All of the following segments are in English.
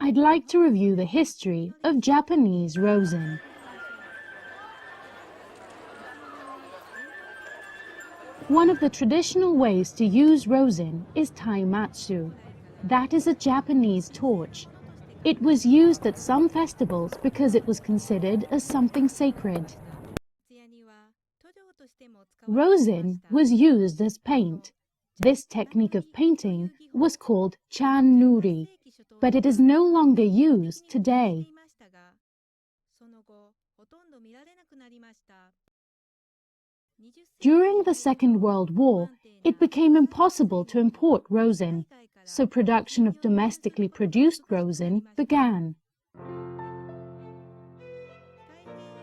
I'd like to review the history of Japanese rosin. One of the traditional ways to use rosin is Taimatsu. That is a Japanese torch. It was used at some festivals because it was considered as something sacred. Rosin was used as paint. This technique of painting was called chan-nuri, but it is no longer used today. During the Second World War, it became impossible to import rosin, so production of domestically produced rosin began.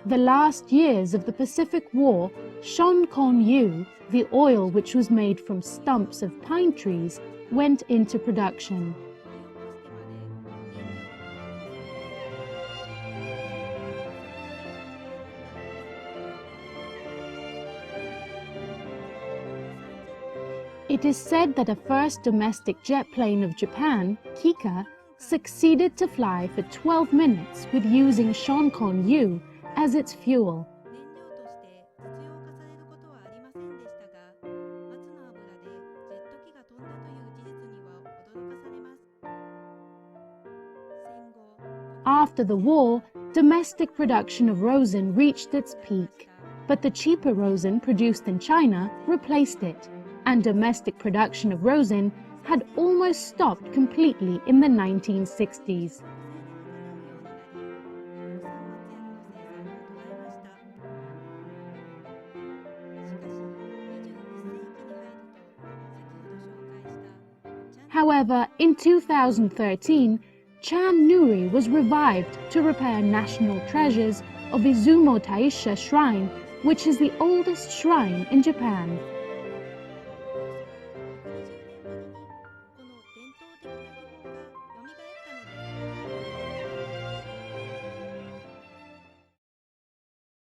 The last years of the Pacific War, shonkon-yu, the oil which was made from stumps of pine trees, went into production. It is said that a first domestic jet plane of Japan, Kika, succeeded to fly for 12 minutes with using shonkon-yu as its fuel. After the war, domestic production of rosin reached its peak, but the cheaper rosin produced in China replaced it, and domestic production of rosin had almost stopped completely in the 1960s. However, in 2013, chan-nuri was revived to repair national treasures of Izumo Taisha Shrine, which is the oldest shrine in Japan.